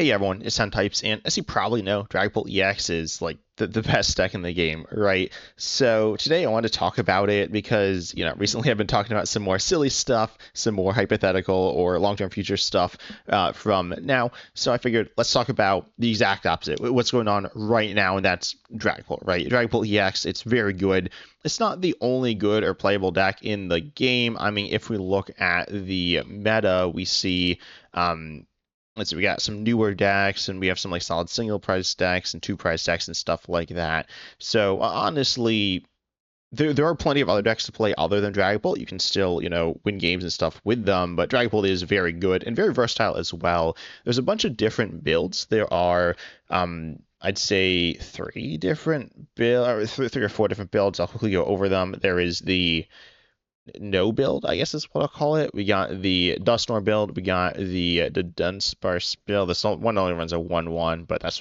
Hey everyone, it's 10 Types, and as you probably know, Dragapult EX is like the best deck in the game, right? So today I want to talk about it because, recently I've been talking about some more silly stuff, some more hypothetical or long-term future stuff from now. So I figured let's talk about the exact opposite, what's going on right now, and that's Dragapult, right? Dragapult EX, it's very good. It's not the only good or playable deck in the game. I mean, if we look at the meta, we see let's see, we got some newer decks, and we have some like solid single price decks and two price decks and stuff like that. So honestly, there are plenty of other decks to play other than Dragapult. You can still, win games and stuff with them, but Dragapult is very good and very versatile as well. There's a bunch of different builds. There are, I'd say, three or four different builds. I'll quickly go over them. There is the no build, I guess is what I'll call it. We got the Dusknoir build, we got the Dudunsparce build. This one only runs a 1/1, but that's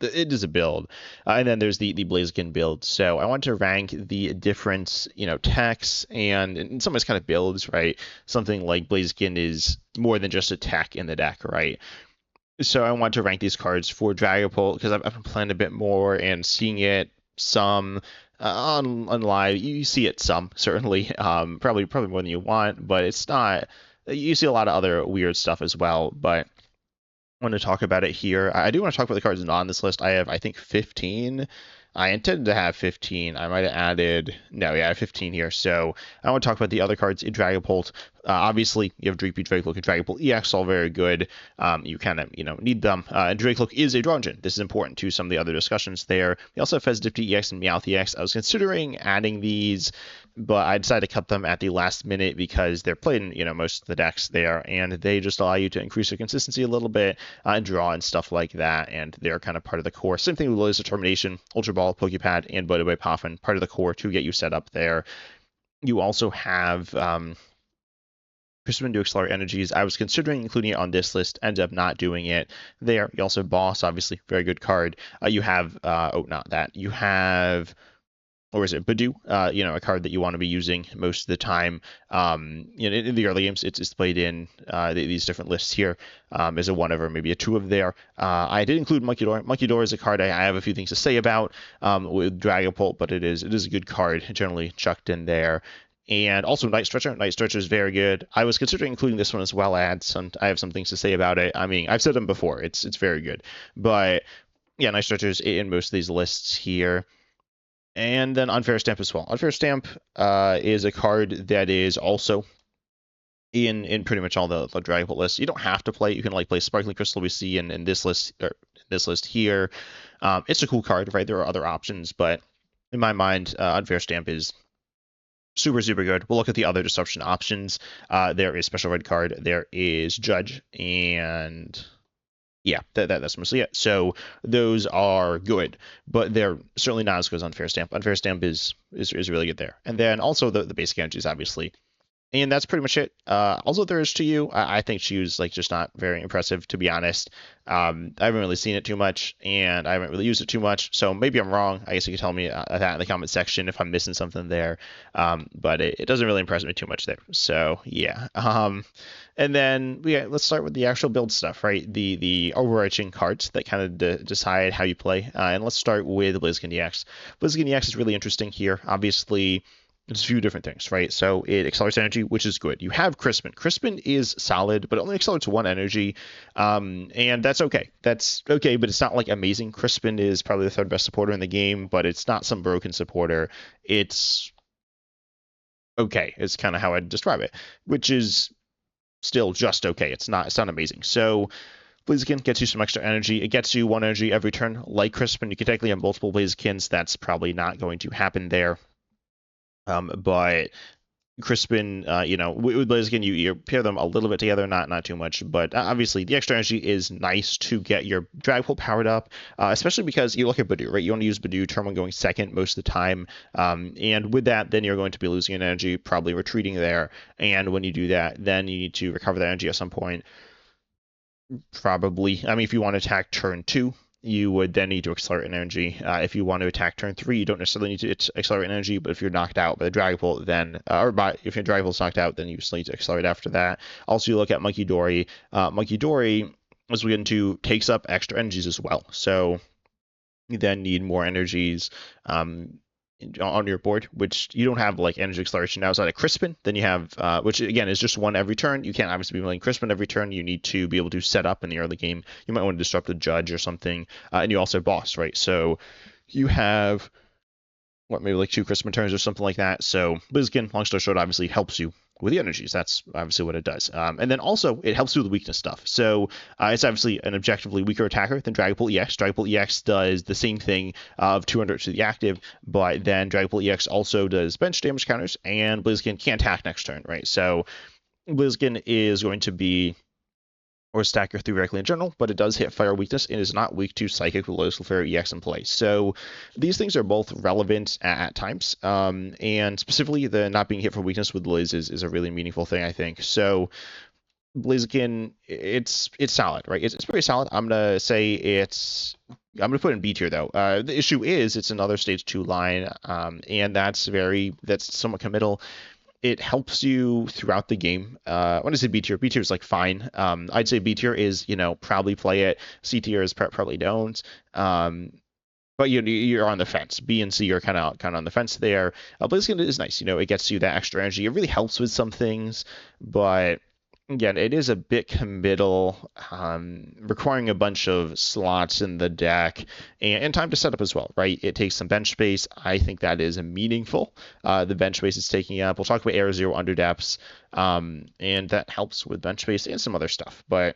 it is a build. And then there's the Blaziken build. So I want to rank the different, techs and in some ways kind of builds, right? Something like Blaziken is more than just a tech in the deck, right? So I want to rank these cards for Dragapult because I've been playing a bit more and seeing it some on live. You see it some certainly, probably more than you want, but it's not. You see a lot of other weird stuff as well, but I want to talk about it here. I do want to talk about the cards not on this list. I have, I think, 15. I intended to have 15. I might have added, no, yeah, I have 15 here. So I want to talk about the other cards in Dragapult. Obviously, you have Dreepy, Dracloak, and Dragapult EX, all very good. You kind of, need them. And Dracloak is a draw engine. This is important to some of the other discussions there. We also have Fezdippy EX and Meowth EX. I was considering adding these, but I decided to cut them at the last minute because they're played in, most of the decks there, and they just allow you to increase your consistency a little bit and draw and stuff like that, and they're kind of part of the core. Same thing with Lillie's Determination, Ultra Ball, Pokepad, and Bodoboy Poffin, part of the core to get you set up there. You also have Crispin to Accelerate Energies. I was considering including it on this list, ended up not doing it there. You also have Boss, obviously, very good card. You have, not that. You have, or is it Badoo? A card that you want to be using most of the time. In the early games, it's played in these different lists here as a one of or maybe a two of there. I did include Munkidori. Munkidori is a card I have a few things to say about with Dragapult, but it is a good card, generally chucked in there. And also Night Stretcher. Night Stretcher is very good. I was considering including this one as well. I have some things to say about it. I mean, I've said them before. It's very good. But yeah, Night Stretcher is in most of these lists here. And then Unfair Stamp as well. Unfair Stamp is a card that is also in pretty much all the Dragapult lists. You don't have to play it. You can play Sparkling Crystal we see in this list here. It's a cool card, right? There are other options, but in my mind, Unfair Stamp is super, super good. We'll look at the other disruption options. There is Special Red card. There is Judge, and yeah, that's mostly it. So those are good, but they're certainly not as good as Unfair Stamp. Unfair Stamp is really good there. And then also the basic energies, obviously. And that's pretty much it. Also, there is Chiyu. I think Chiyu's just not very impressive, to be honest. I haven't really seen it too much, and I haven't really used it too much. So maybe I'm wrong. I guess you could tell me that in the comment section if I'm missing something there. But it doesn't really impress me too much there. So yeah. And then let's start with the actual build stuff, right? The overarching cards that kind of decide how you play. And let's start with Blaziken EX. Blaziken EX is really interesting here. Obviously, there's a few different things, right? So it accelerates energy, which is good. You have Crispin. Crispin is solid, but it only accelerates one energy, and that's okay. That's okay, but it's not amazing. Crispin is probably the third best supporter in the game, but it's not some broken supporter. It's okay. It's kind of how I'd describe it, which is still just okay. It's not amazing. So Blaziken gets you some extra energy. It gets you one energy every turn, like Crispin. You can technically have multiple Blazikens. That's probably not going to happen there. But Crispin, with Blaziken, you pair them a little bit together, not too much, but obviously the extra energy is nice to get your Dragapult powered up, especially because you look at Badoo, right? You want to use Badoo turn one going second most of the time, and with that, then you're going to be losing an energy, probably retreating there, and when you do that, then you need to recover that energy at some point. Probably, I mean, if you want to attack turn 2, you would then need to accelerate energy. If you want to attack turn 3, you don't necessarily need to accelerate energy, but if you're knocked out by the Dragapult, then, if your Dragapult's knocked out, then you still need to accelerate after that. Also, you look at Munkidori. Munkidori as we get into, takes up extra energies as well. So you then need more energies on your board, which you don't have like energy acceleration outside of Crispin. Then you have, which again is just one every turn. You can't obviously be playing Crispin every turn. You need to be able to set up in the early game. You might want to disrupt the judge or something. And you also have boss, right? So you have maybe like 2 Crispin turns or something like that. So Blaziken, long story short, obviously helps you with the energies. That's obviously what it does. And then also it helps you with the weakness stuff. So it's obviously an objectively weaker attacker than Dragapult EX. Dragapult EX does the same thing of 200 to the active, but then Dragapult EX also does bench damage counters, and Blaziken can't attack next turn, right? So Blaziken is going to be or stack your 3 directly in general, but it does hit fire weakness and is not weak to psychic with low Clefairy EX in play. So these things are both relevant at times, and specifically the not being hit for weakness with Liz is a really meaningful thing, I think. So Blaziken, it's solid, right? It's pretty solid. I'm gonna put it in B tier though. The issue is it's another stage 2 line, and that's somewhat committal. It helps you throughout the game. When I say B tier is like fine. I'd say B tier is, probably play it. C tier is probably don't. But you're on the fence. B and C are kind of on the fence there. Blaziken is nice. It gets you that extra energy. It really helps with some things, but again, it is a bit committal, requiring a bunch of slots in the deck and time to set up as well, right? It takes some bench space. I think that is meaningful. The bench space it's taking up. We'll talk about Air Zero Underdepths, and that helps with bench space and some other stuff. But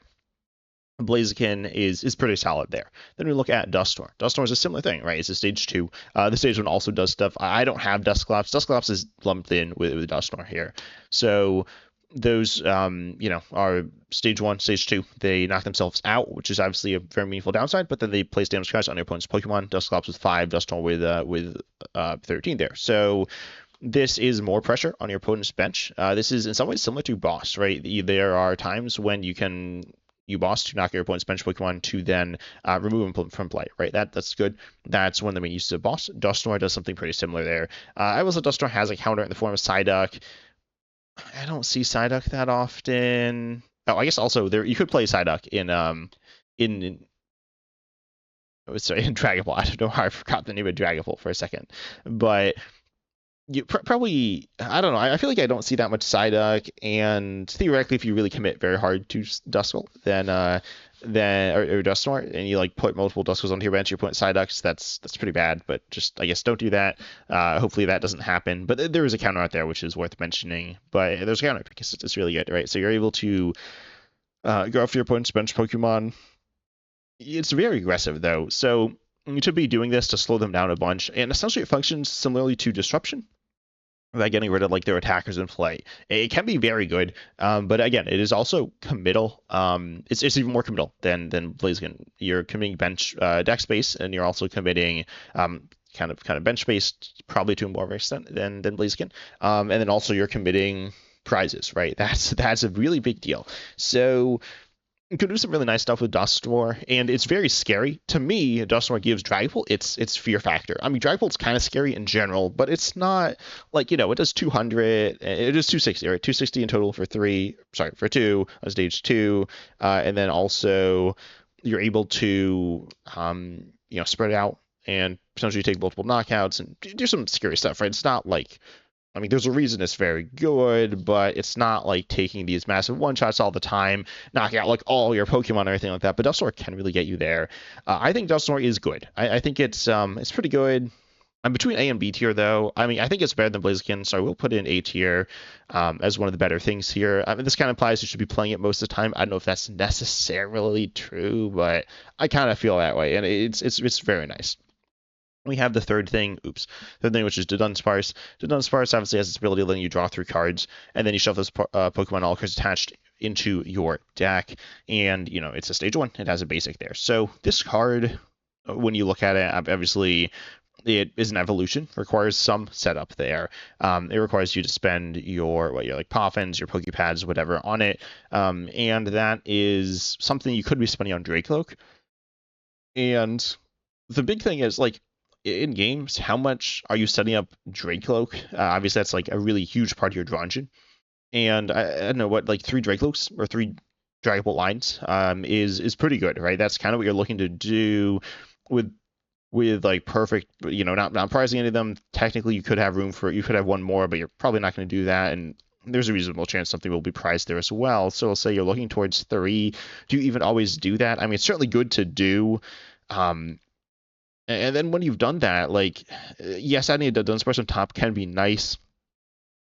Blaziken is pretty solid there. Then we look at Dusknoir. Dusknoir is a similar thing, right? It's a stage 2. The stage 1 also does stuff. I don't have Dusknoir. Dusknoir is lumped in with Dusknoir here. So those are stage 1, stage 2. They knock themselves out, which is obviously a very meaningful downside, but then they place damage cards on your opponent's Pokemon. Dusknoir with 5, Dusknoir with 13 there. So this is more pressure on your opponent's bench. This is in some ways similar to Boss, right? There are times when you boss to knock your opponent's bench Pokemon to then remove them from play, right? That's good. That's one of the main uses of Boss. Dusknoir does something pretty similar there. I will say Dusknoir has a counter in the form of Psyduck. I don't see Psyduck that often. Oh, I guess also you could play Psyduck in Dragapult. I don't know how I forgot the name of Dragapult for a second, but you probably, I don't know. I feel like I don't see that much Psyduck, and theoretically, if you really commit very hard to Duskull, then or Dusknoir, and you like put multiple Duskulls onto your bench, you're putting Psyducks. That's pretty bad. But just I guess don't do that. Hopefully that doesn't happen. But there is a counter out there which is worth mentioning. But there's a counter because it's really good, right? So you're able to go after your opponent's bench Pokemon. It's very aggressive though, so you should be doing this to slow them down a bunch, and essentially it functions similarly to Disruption, by getting rid of like their attackers in play. It can be very good, but again, it is also committal. It's even more committal than Blaziken. You're committing bench deck space, and you're also committing kind of bench space, probably to a more extent than Blaziken. And then also you're committing prizes, right? That's a really big deal. So you can do some really nice stuff with Dusknoir, and it's very scary. To me, Dusknoir gives Dragapult its fear factor. I mean, Dragapult's kind of scary in general, but it's not like, it does 200, it does 260, right? 260 in total for 2 on stage 2, and then also you're able to, spread it out and potentially take multiple knockouts and do some scary stuff, right? It's not like, I mean, there's a reason it's very good, but it's not like taking these massive one-shots all the time, knocking out like all your Pokemon or anything like that. But Dusknoir can really get you there. I think Dusknoir is good. I think it's pretty good. I'm between A and B tier though. I mean, I think it's better than Blaziken, so I will put it in A tier as one of the better things here. I mean, this kind of implies you should be playing it most of the time. I don't know if that's necessarily true, but I kind of feel that way, and it's very nice. We have the third thing, which is Dudunsparce. Dudunsparce obviously has this ability of letting you draw 3 cards, and then you shove those Pokemon all cards attached into your deck, and, it's a stage 1. It has a basic there. So this card, when you look at it, obviously it is an evolution, requires some setup there. It requires you to spend your like Poffins, your Pokepads, whatever on it, and that is something you could be spending on Dracloak. And the big thing is, like, in games, how much are you setting up Dracloak? Obviously, that's like a really huge part of your draw engine. And I don't know what, like 3 Dracloaks or 3 Dragapult lines is pretty good, right? That's kind of what you're looking to do with like perfect, not prizing any of them. Technically, you could have one more, but you're probably not going to do that, and there's a reasonable chance something will be prized there as well. So we'll say you're looking towards 3. Do you even always do that? I mean, it's certainly good to do. And then when you've done that, like, yes, adding a Dudunsparce on top can be nice.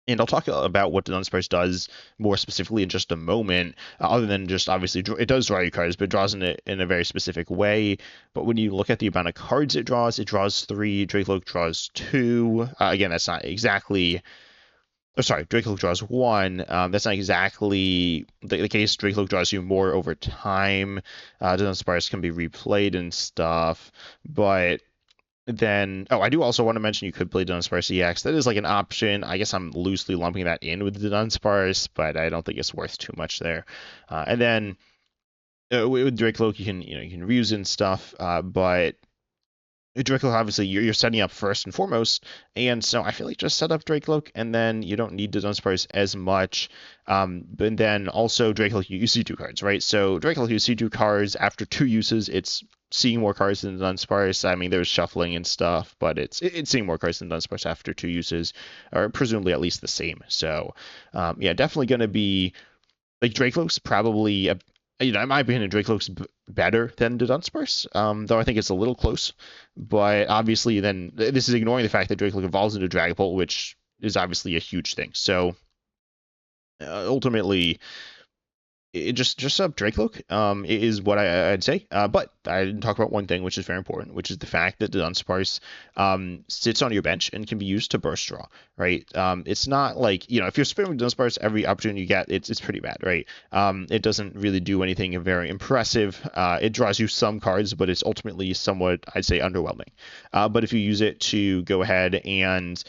And I'll talk about what Dudunsparce does more specifically in just a moment, other than just obviously it does draw you cards, but it draws in a very specific way. But when you look at the amount of cards it draws 3, Dracoloak draws 2. Again, that's not exactly... Oh, sorry, Dracoloak draws 1. That's not exactly the case. Dracoloak draws you more over time. Dudunsparce can be replayed and stuff, but... Then, I do also want to mention you could play Dudunsparce EX. That is like an option. I guess I'm loosely lumping that in with Dudunsparce, but I don't think it's worth too much there. And then with Dracoloak, you can reuse and stuff, but Dracoloak, obviously, you're setting up first and foremost, and so I feel like just set up Dracoloak, and then you don't need Dudunsparce as much. But then also Dracoloak, you see 2 cards, right? So Dracoloak, you see 2 cards after 2 uses. It's seeing more cards than Dudunsparce. I mean, there's shuffling and stuff, but it's seeing more cards than Dudunsparce after 2 uses, or presumably at least the same. So, yeah, definitely going to be like Dracoloak's probably in my opinion, Dracoloak's better than Dudunsparce, though I think it's a little close. But obviously, then this is ignoring the fact that Dracoloak evolves into Dragapult, which is obviously a huge thing. So ultimately, it just up Dracoloak is what I'd say. But I didn't talk about one thing, which is very important, which is the fact that Dudunsparce sits on your bench and can be used to burst draw, right? It's not like, if you're spamming Dudunsparce every opportunity you get, it's pretty bad, right? It doesn't really do anything very impressive. It draws you some cards, but it's ultimately somewhat, I'd say, underwhelming. But if you use it to go ahead and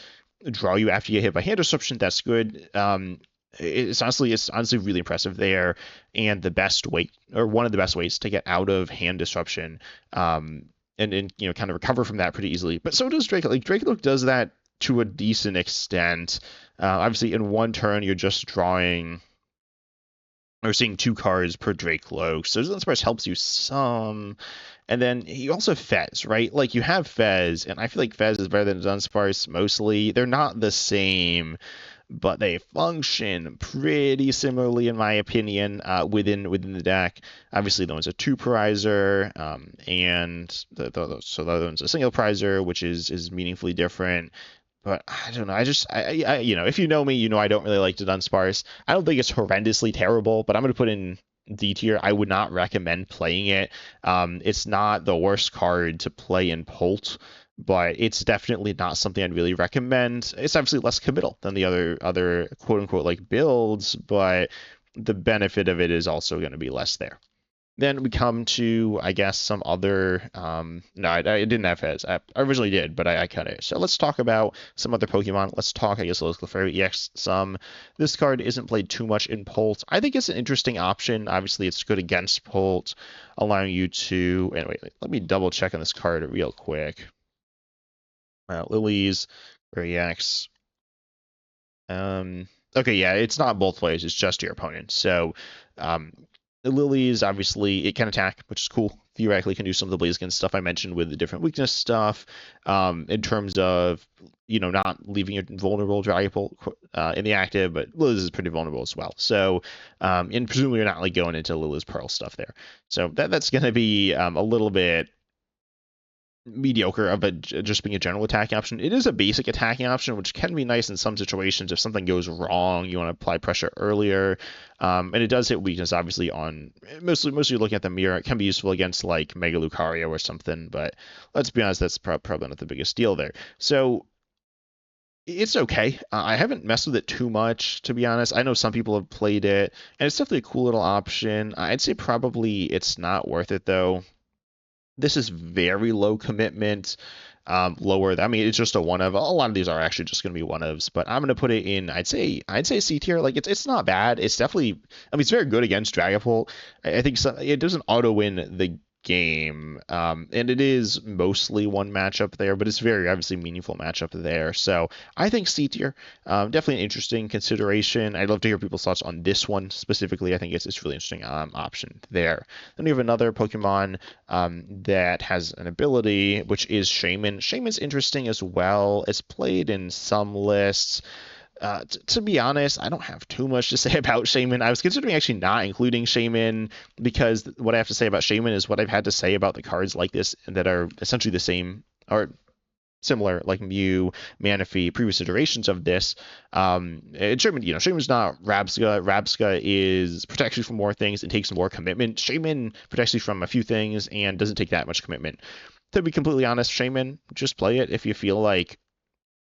draw you after you get hit by hand disruption, that's good. It's honestly really impressive there, and the best way, or one of the best ways, to get out of hand disruption, and kind of recover from that pretty easily. But so does Dracoloak. Like, Dracoloak does that to a decent extent. Obviously, in one turn, you're just drawing or seeing 2 cards per Dracoloak, so Dudunsparce helps you some. And then you also have Fez, right? Like, you have Fez, and I feel like Fez is better than Dudunsparce mostly. They're not the same, but they function pretty similarly, in my opinion, within the deck. Obviously, the one's a 2 prizer, and so the other one's a single prizer, which is meaningfully different. But I don't know. I if you know me, I don't really like Dudunsparce. I don't think it's horrendously terrible, but I'm going to put in D tier. I would not recommend playing it. It's not the worst card to play in Pult, but it's definitely not something I'd really recommend. It's obviously less committal than the other quote unquote like builds, but the benefit of it is also going to be less there. Then we come to, I guess, some other... no, I didn't have Fez. I originally did, but I cut it. So let's talk about some other Pokemon. Let's talk, I guess, Clefairy EX some. This card isn't played too much in Pult. I think it's an interesting option. Obviously, it's good against Pult, allowing you to... Anyway, let me double check on this card real quick. Lillie's Clefairy EX. Okay, yeah, it's not both ways. It's just your opponent. So... Lillie's, obviously, it can attack, which is cool. Theoretically, can do some of the Blaziken stuff I mentioned with the different weakness stuff. In terms of, not leaving your vulnerable Dragapult in the active, but Lillie's is pretty vulnerable as well. So, and presumably you're not like going into Lillie's Pearl stuff there. So that's going to be a little bit mediocre of just being a general attacking option. It is a basic attacking option, which can be nice in some situations. If something goes wrong, you want to apply pressure earlier, and it does hit weakness obviously on mostly looking at the mirror. It can be useful against like Mega Lucario or something, but let's be honest, that's probably not the biggest deal there. So it's okay. I haven't messed with it too much, to be honest. I know some people have played it, and it's definitely a cool little option. I'd say probably it's not worth it though. This is very low commitment, lower. I mean, it's just a one of. A lot of these are actually just going to be one ofs, but I'm going to put it in. I'd say C tier. Like it's not bad. It's definitely. I mean, it's very good against Dragapult. I think it doesn't auto win the game. And it is mostly one matchup there, but it's very obviously meaningful matchup there. So I think C tier, definitely an interesting consideration. I'd love to hear people's thoughts on this one specifically. I think it's really interesting option there. Then we have another Pokemon that has an ability, which is Shaymin. Shaymin's interesting as well. It's played in some lists. To be honest, I don't have too much to say about Shaymin. I was considering actually not including Shaymin because what I have to say about Shaymin is what I've had to say about the cards like this that are essentially the same or similar, like Mew, Manaphy, previous iterations of this. And Shaymin, Shaymin's not Rabsca. Rabsca is protects you from more things and takes more commitment. Shaymin protects you from a few things and doesn't take that much commitment. To be completely honest, Shaymin, just play it if you feel like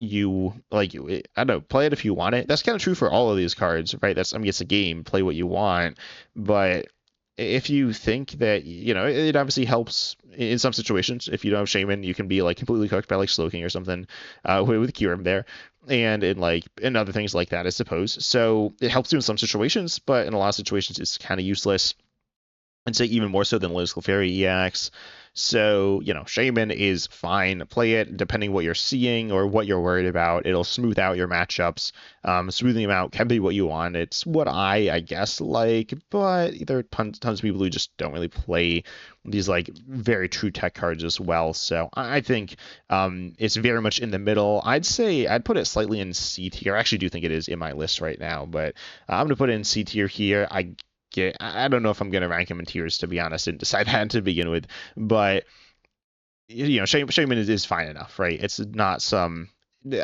I don't know, play it if you want it. That's kind of true for all of these cards, right? It's a game, play what you want. But if you think that, it obviously helps in some situations. If you don't have Shaymin, you can be like completely cooked by like Slowking or something, with Kyurem there. And in other things like that, I suppose. So it helps you in some situations, but in a lot of situations it's kind of useless. I'd say even more so than Liz Clefairy EX. So, Shaymin is fine. Play it depending what you're seeing or what you're worried about. It'll smooth out your matchups. Smoothing them out can be what you want. It's what I guess, like, but there are tons of people who just don't really play these, like, very true tech cards as well. So I think it's very much in the middle. I'd say I'd put it slightly in C tier. I actually do think it is in my list right now, but I'm going to put it in C tier here. I don't know if I'm going to rank him in tiers, to be honest. Didn't decide that to begin with, but Shaymin is fine enough, right? It's not some,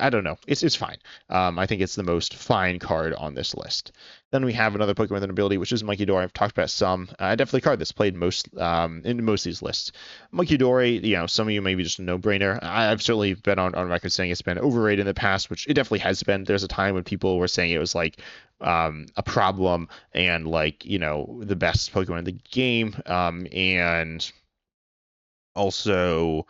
I don't know. It's fine. I think it's the most fine card on this list. Then we have another Pokemon with an ability, which is Munkidori. I've talked about some. Definitely a card that's played most in most of these lists. Munkidori, some of you maybe just a no-brainer. I've certainly been on record saying it's been overrated in the past, which it definitely has been. There's a time when people were saying it was like a problem and like the best Pokemon in the game, and also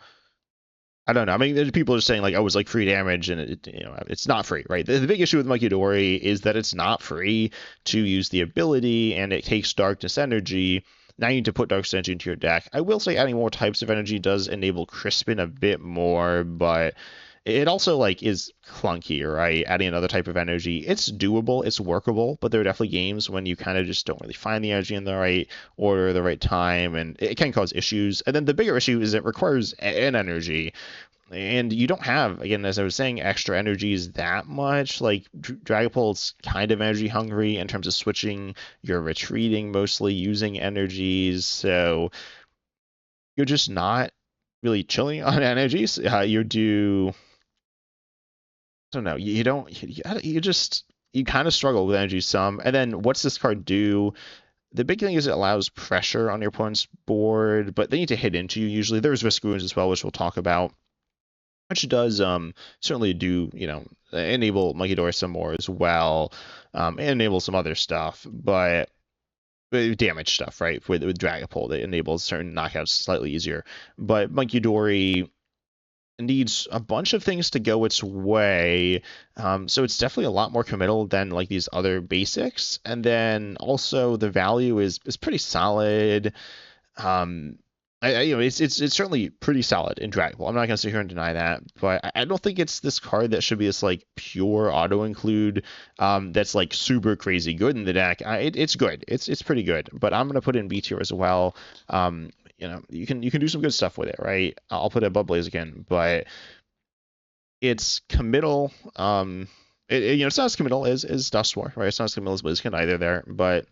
I don't know. I mean, there's people just saying like, oh, it's like free damage, and it's not free, right? The big issue with Munkidori is that it's not free to use the ability, and it takes Darkness Energy. Now you need to put Darkness Energy into your deck. I will say adding more types of energy does enable Crispin a bit more, but it also like is clunky, right? Adding another type of energy, it's doable, it's workable, but there are definitely games when you kind of just don't really find the energy in the right order, the right time, and it can cause issues. And then the bigger issue is it requires an energy, and you don't have, again, as I was saying, extra energies that much. Like Dragapult's kind of energy hungry in terms of switching. You're retreating, mostly using energies, so you're just not really chilling on energies. I don't know. You kind of struggle with energy some. And then what's this card do? The big thing is it allows pressure on your opponent's board, but they need to hit into you usually. There's risk ruins as well, which we'll talk about, which does certainly do enable Munkidori some more as well, and enable some other stuff, but damage stuff, right? With Dragapult, it enables certain knockouts slightly easier, but Munkidori needs a bunch of things to go its way, so it's definitely a lot more committal than like these other basics. And then also the value is pretty solid. It's certainly pretty solid in Dragapult. I'm not gonna sit here and deny that, but I don't think it's this card that should be this like pure auto include that's like super crazy good in the deck. It's good. It's pretty good, but I'm gonna put it in B tier as well. You can do some good stuff with it, right? I'll put it above Blaziken, but it's committal. It's not as committal as Dusknoir, right? It's not as committal as Blaziken either there, but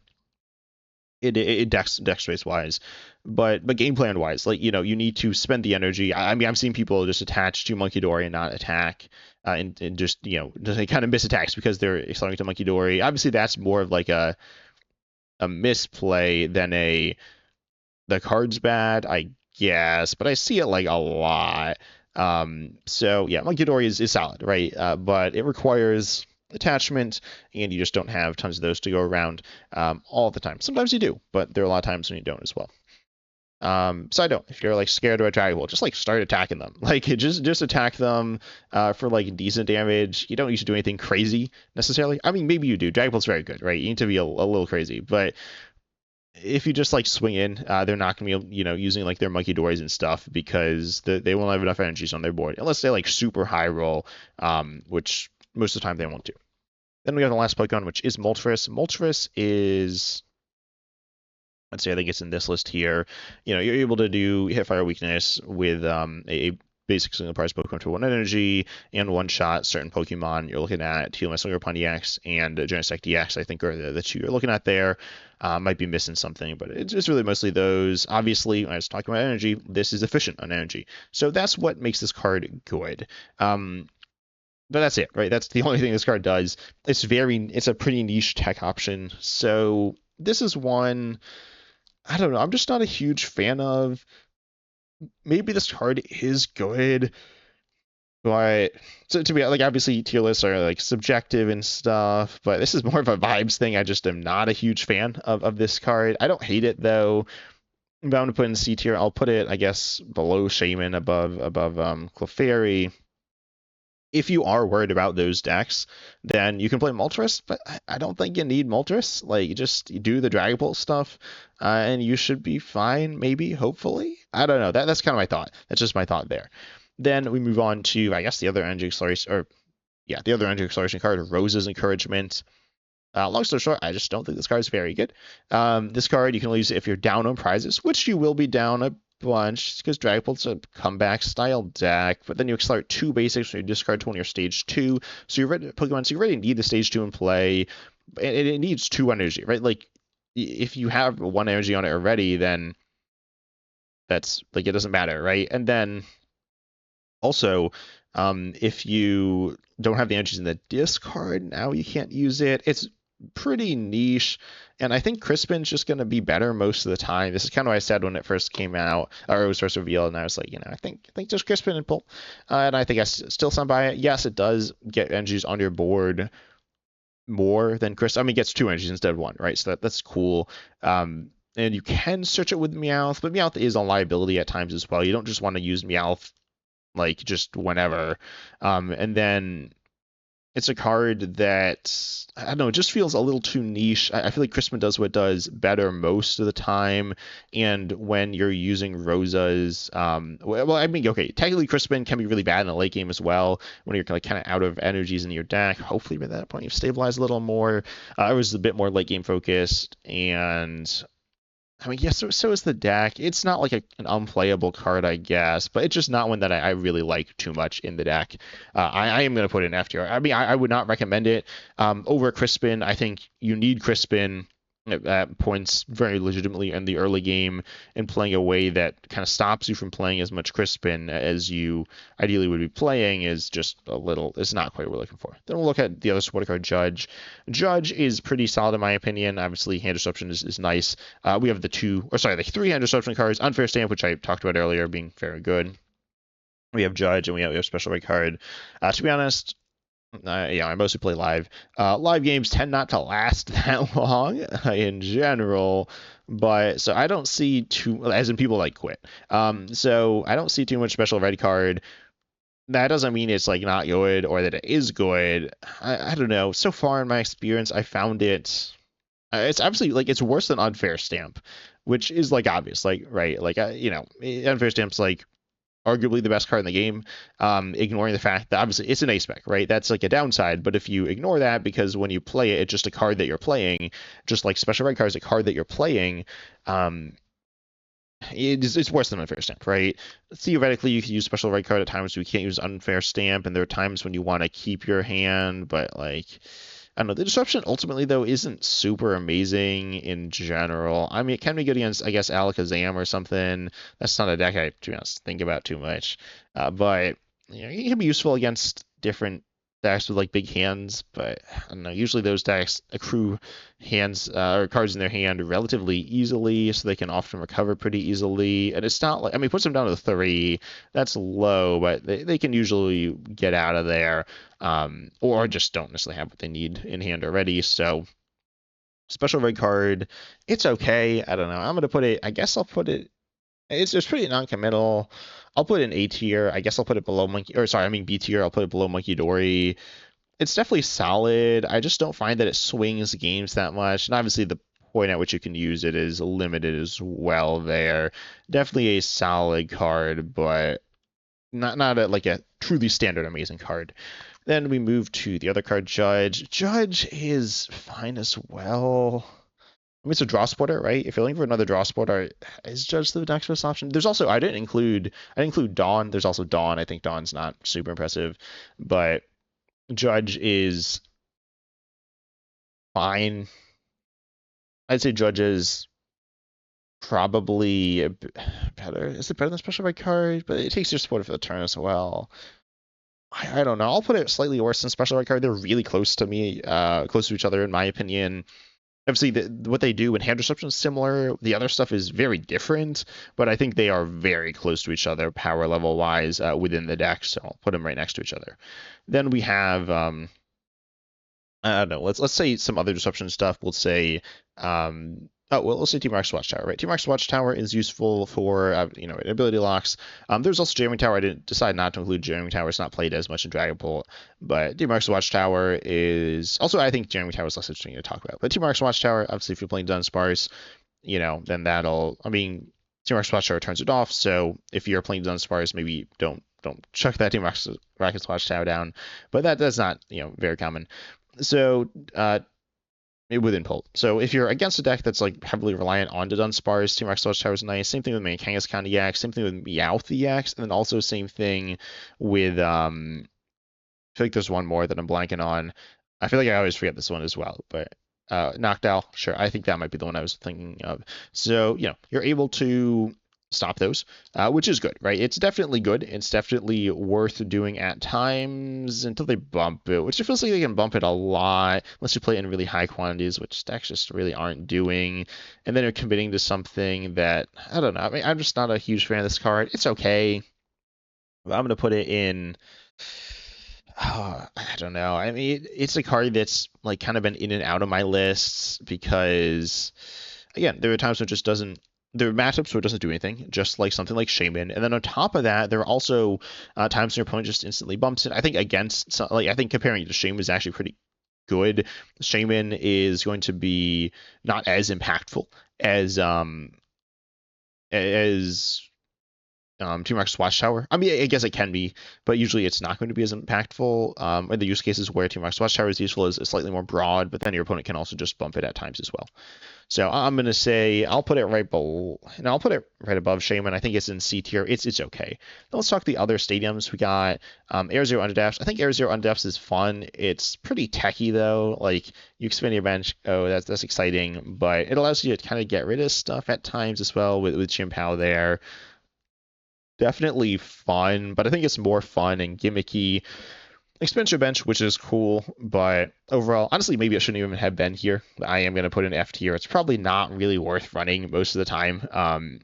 it dex space wise, but game plan wise, like you need to spend the energy. I mean, I've seen people just attach to Munkidori and not attack, and just just kind of miss attacks because they're accelerating to Munkidori. Obviously, that's more of like a misplay than the card's bad, I guess, but I see it like a lot. So yeah, Munkidori is solid, right? But it requires attachment, and you just don't have tons of those to go around all the time. Sometimes you do, but there are a lot of times when you don't as well. Side note, if you're like scared of a Dragapult, just like start attacking them. Like just attack them for like decent damage. You don't need to do anything crazy necessarily. I mean, maybe you do. Dragapult's very good, right? You need to be a little crazy, but if you just like swing in, they're not going to be, using like their Munkidoris and stuff because they won't have enough energies on their board unless they like super high roll, which most of the time they won't do. Then we have the last Pokemon, which is Moltres. Moltres is, let's say, I think it's in this list here. You're able to do hit fire weakness with a basic single prize Pokemon for 1 energy and one shot certain Pokemon. You're looking at Teal upon EX and Genesect DX, I think, are the two you're looking at there. Might be missing something, but it's really mostly those. Obviously, when I was talking about energy, this is efficient on energy. So that's what makes this card good. But that's it, right? That's the only thing this card does. It's a pretty niche tech option. So this is one, I don't know, I'm just not a huge fan of. Maybe this card is good, but to be like, obviously tier lists are like subjective and stuff, but this is more of a vibes thing. I just am not a huge fan of this card. I don't hate it though. If I'm going to put in C tier, I'll put it, I guess, below Shaymin, above Clefairy. If you are worried about those decks, then you can play Moltres, but I don't think you need Moltres. Like, just do the Dragapult stuff, and you should be fine, maybe, hopefully. I don't know. That's kind of my thought. That's just my thought there. Then we move on to, I guess, the other energy acceleration, the other energy acceleration card, Rosa's Encouragement. Long story short, I just don't think this card is very good. This card you can only use it if you're down on prizes, which you will be down a bunch because Dragapult's a comeback style deck, but then you accelerate 2 basics when you discard to one of your stage 2. So you're ready, Pokemon, so you already need the stage 2 in play, and it needs 2 energy, right? Like, if you have 1 energy on it already, then that's like, it doesn't matter, right? And then also, if you don't have the energies in the discard, now you can't use it. It's pretty niche, and I think Crispin's just going to be better most of the time. This is kind of what I said when it first came out, or it was first revealed, and I was like, I think just Crispin and Pull, and I think I still stand by it. Yes, it does get energies on your board more than Chris. I mean, it gets 2 energies instead of 1, right? So that's cool. And you can search it with Meowth, but Meowth is a liability at times as well. You don't just want to use Meowth like just whenever. And then it's a card that, I don't know, it just feels a little too niche. I feel like Crispin does what it does better most of the time. And when you're using Rosa's, well, I mean, okay, technically Crispin can be really bad in the late game as well when you're like kind of out of energies in your deck. Hopefully by that point you've stabilized a little more. I was a bit more late game focused, and I mean, yes, so is the deck. It's not like an unplayable card, I guess, but it's just not one that I really like too much in the deck. I am going to put it in F tier. I mean, I would not recommend it over Crispin. I think you need Crispin at points very legitimately in the early game, and playing a way that kind of stops you from playing as much Crispin as you ideally would be playing is just it's not quite what we're looking for. Then we'll look at the other supporter card, Judge. Judge is pretty solid in my opinion. Obviously, hand disruption is nice. We have the 3 hand disruption cards. Unfair Stamp, which I talked about earlier, being very good. We have Judge, and we have special red card. To be honest, I mostly play live. Live games tend not to last that long in general, but so I don't see as in people like quit. So I don't see too much special red card. That doesn't mean it's like not good or that it is good. I don't know. So far in my experience, I found it's obviously like it's worse than Unfair Stamp, which is like obvious, like right, like Unfair Stamp's like arguably the best card in the game, ignoring the fact that obviously it's an ace spec, right? That's like a downside, but if you ignore that, because when you play it, it's just a card that you're playing, just like special red card is a card that you're playing, it's worse than Unfair Stamp, right? Theoretically, you can use special red card at times, so you can't use Unfair Stamp, and there are times when you want to keep your hand, but like, I don't know. The disruption ultimately, though, isn't super amazing in general. I mean, it can be good against, I guess, Alakazam or something. That's not a deck I, to be honest, think about too much. But it can be useful against different decks with like big hands. But I don't know. Usually those decks accrue hands or cards in their hand relatively easily, so they can often recover pretty easily. And it's not like, I mean, it puts them down to 3. That's low, but they can usually get out of there. Or just don't necessarily have what they need in hand already. So special red card, it's okay. I don't know. I'm gonna put it. I guess I'll put it. It's pretty non-committal. I'll put it in A tier. I guess I'll put it below B tier. I'll put it below Munkidori. It's definitely solid. I just don't find that it swings games that much. And obviously the point at which you can use it is limited as well there. Definitely a solid card, but not like a truly standard amazing card. Then we move to the other card, Judge. Judge is fine as well. I mean, it's a draw spotter, right? If you're looking for another draw spotter, is Judge the next best option? There's also I didn't include Dawn. There's also Dawn. I think Dawn's not super impressive, but Judge is fine. I'd say Judge is probably better. Is it better than Special Red Card? But it takes your supporter for the turn as well. I don't know. I'll put it slightly worse than Special Red Card. They're really close to me, close to each other in my opinion. Obviously, what they do in hand disruption is similar. The other stuff is very different, but I think they are very close to each other power level wise within the deck. So I'll put them right next to each other. Then we have I don't know. Let's say some other disruption stuff. We'll say let's say T-Mark's Watchtower, right? T-Mark's Watchtower is useful for ability locks. There's also Jamming Tower. I didn't decide not to include Jamming Tower. It's not played as much in Dragapult, but T-Mark's Watchtower is also, I think Jamming Tower is less interesting to talk about. But T-Mark's Watchtower, obviously, if you're playing Dudunsparce, then T-Mark's Watchtower turns it off. So if you're playing Dudunsparce, maybe don't chuck that T-Mark's Watchtower down. But that's not very common. So within Pult. So if you're against a deck that's like heavily reliant on Dudunsparce, T-Mark's Watchtower is nice. Same thing with Mankanga's Kandiax, same thing with Meowth, and then also same thing with I feel like there's one more that I'm blanking on. I feel like I always forget this one as well, but Noctowl, sure. I think that might be the one I was thinking of. So, you're able to stop those, which is good, right? It's definitely good. It's definitely worth doing at times until they bump it, which it feels like they can bump it a lot unless you play it in really high quantities, which decks just really aren't doing. And then you're committing to something that, I don't know. I mean, I'm just not a huge fan of this card. It's okay. But I'm going to put it in... I don't know. I mean, it's a card that's like kind of been in and out of my lists because, again, there are times when it just doesn't. There are matchups where it doesn't do anything, just like something like Shaymin. And then on top of that, there are also times when your opponent just instantly bumps it. I think I think comparing it to Shaymin is actually pretty good. Shaymin is going to be not as impactful as T-Mark's Watchtower. I mean, I guess it can be, but usually it's not going to be as impactful. In the use cases where T-Mark's Watchtower is useful is slightly more broad, but then your opponent can also just bump it at times as well. So I'm going to say I'll put it right below, and I'll put it right above Shaymin. I think it's in C tier. It's okay. Now let's talk the other stadiums. We got Air Zero Underdaps. I think Air Zero Underdaps is fun. It's pretty techy though. Like you expand your bench. Oh, that's exciting, but it allows you to kind of get rid of stuff at times as well with Chimpao there. Definitely fun, but I think it's more fun and gimmicky. Expand your bench, which is cool, but overall, honestly, maybe it shouldn't even have been here. I am going to put an F tier. It's probably not really worth running most of the time.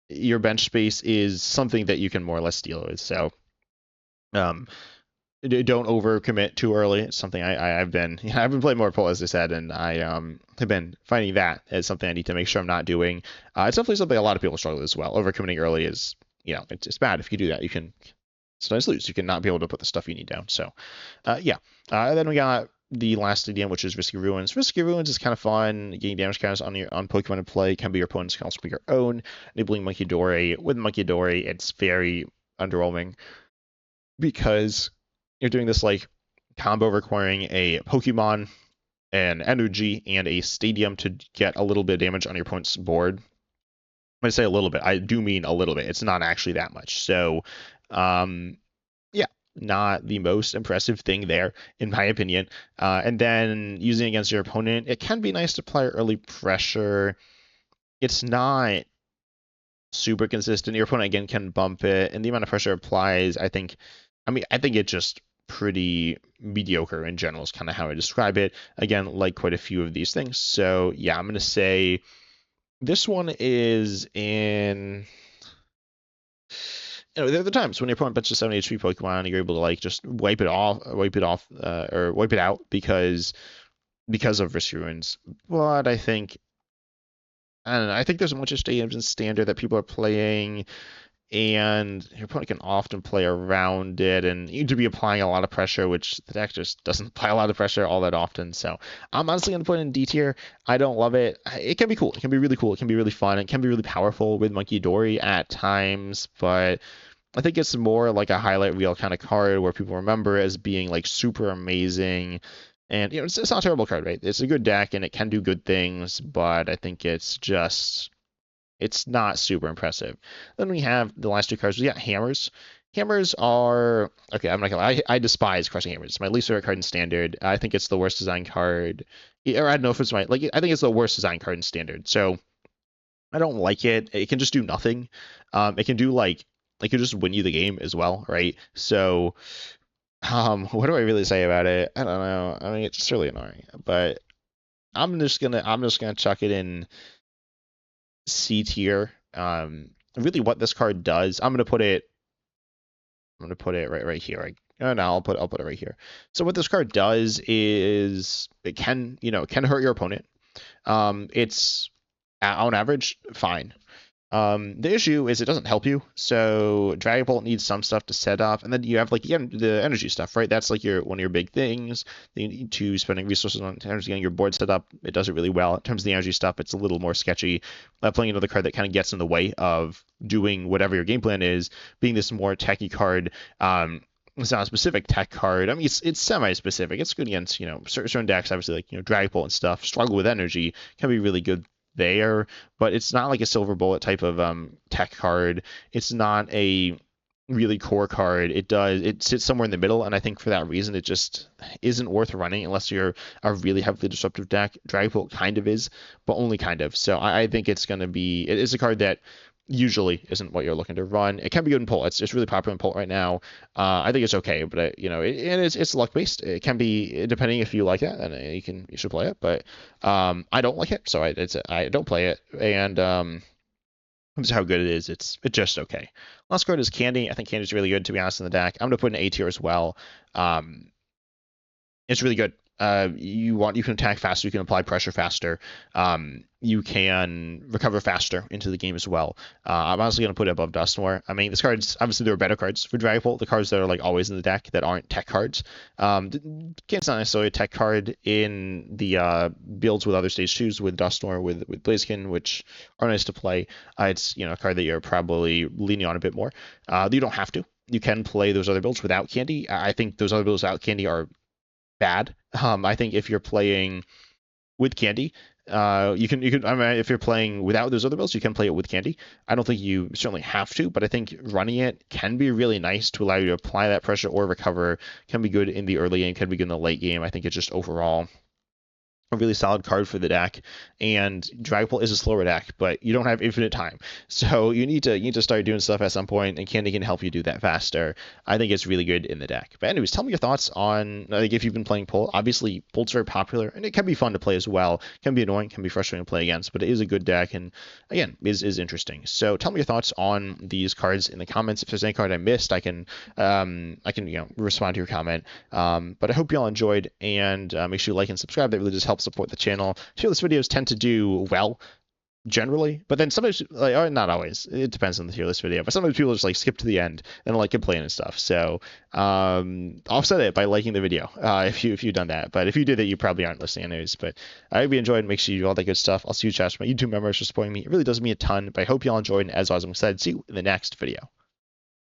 Your bench space is something that you can more or less deal with, so don't overcommit too early. It's something I've been playing more Pult, as I said, and I have been finding that as something I need to make sure I'm not doing. It's definitely something a lot of people struggle with as well. Overcommitting early is it's bad. If you do that, you can sometimes lose. You can not be able to put the stuff you need down. So, then we got the last stadium, which is Risky Ruins. Risky Ruins is kind of fun. Getting damage counters on Pokemon in play can be your opponent's, can also be your own. Enabling Munkidori. With Munkidori, it's very underwhelming because you're doing this like combo requiring a Pokemon, an energy, and a stadium to get a little bit of damage on your opponent's board. When I say a little bit, I do mean a little bit. It's not actually that much. So, not the most impressive thing there, in my opinion. And then using it against your opponent, it can be nice to apply early pressure. It's not super consistent. Your opponent, again, can bump it, and the amount of pressure applies, I think it's just pretty mediocre in general is kind of how I describe it. Again, like quite a few of these things. So, yeah, I'm going to say... This one is in, there are the times when your opponent benches 7 HP Pokemon and you're able to like just wipe it out because of Risky Ruins. But I think, I don't know, I think there's a bunch of stadiums in Standard that people are playing. and your opponent can often play around it, and you need to be applying a lot of pressure, which the deck just doesn't apply a lot of pressure all that often. So I'm honestly going to put it in D tier. I don't love it. It can be cool. It can be really cool. It can be really fun. It can be really powerful with Munkidori at times, but I think it's more like a highlight reel kind of card where people remember it as being like super amazing. And it's not a terrible card, right? It's a good deck and it can do good things, but I think it's not super impressive. Then we have the last two cards. We got hammers. Hammers are okay. I'm not gonna lie. I despise crushing hammers. It's my least favorite card in standard. I think it's the worst design card, or I don't know if it's my like. I think it's the worst design card in standard. So I don't like it. It can just do nothing. It can do like it can just win you the game as well, right? So what do I really say about it? I don't know. I mean, it's just really annoying. But I'm just gonna chuck it in C tier. Really, what this card does, I'm gonna put it right here. No, I'll put it right here. So what this card does is it can hurt your opponent. It's on average fine. The issue is it doesn't help you. So Dragapult needs some stuff to set up, and then you have like the energy stuff, right? That's like one of your big things. You need to spending resources on energy, getting your board set up. It does it really well. In terms of the energy stuff, it's a little more sketchy. Playing another card that kind of gets in the way of doing whatever your game plan is, being this more techy card. It's not a specific tech card. I mean, it's semi-specific. It's good against certain decks. Obviously, like Dragapult and stuff struggle with energy. Can be really good there, but it's not like a silver bullet type of tech card. It's not a really core card. It sits somewhere in the middle, and I think for that reason it just isn't worth running unless you're a really heavily disruptive deck. Dragapult kind of is, but only kind of. So I think it is a card that usually isn't what you're looking to run. It can be good in Pult. It's really popular in Pult right now. I think it's okay, but it's luck based. It can be depending if you like it, then you should play it. But I don't like it, so I don't play it. And this is how good it is. It's just okay. Last card is Candy. I think Candy's really good, to be honest, in the deck. I'm gonna put an A tier as well. It's really good. You can attack faster, you can apply pressure faster, you can recover faster into the game as well. I'm honestly going to put it above Dusknoir. I mean, this card's obviously there are better cards for Dragapult, the cards that are like always in the deck that aren't tech cards. It's not necessarily a tech card in the builds with other stage 2s with Dusknoir, with Blaziken, which are nice to play. It's a card that you're probably leaning on a bit more. You don't have to. You can play those other builds without Candy. I think those other builds without Candy are bad. I think if you're playing with Candy, you can. I mean, if you're playing without those other builds, you can play it with Candy. I don't think you certainly have to, but I think running it can be really nice to allow you to apply that pressure or recover. Can be good in the early game, can be good in the late game. I think it's just overall a really solid card for the deck, and Dragapult is a slower deck, but you don't have infinite time, so you need to start doing stuff at some point, and Candy can help you do that faster. I think it's really good in the deck. But anyways, tell me your thoughts on like if you've been playing Pult. Obviously, Pult's very popular, and it can be fun to play as well. Can be annoying, can be frustrating to play against, but it is a good deck, and again, is interesting. So tell me your thoughts on these cards in the comments. If there's any card I missed, I can respond to your comment. But I hope you all enjoyed, and make sure you like and subscribe. That really just helps support the channel. Tier-list videos tend to do well generally, but then sometimes, like, or not always, it depends on the tier list video, but sometimes people just like skip to the end and like complain and stuff. So offset it by liking the video if you've done that, but if you did that, you probably aren't listening anyways. But I hope you enjoyed. Make sure you do all that good stuff. I'll see you chat. My YouTube members for supporting me. It really does mean a ton, but I hope you all enjoyed, and as always, I'm excited to see you in the next video.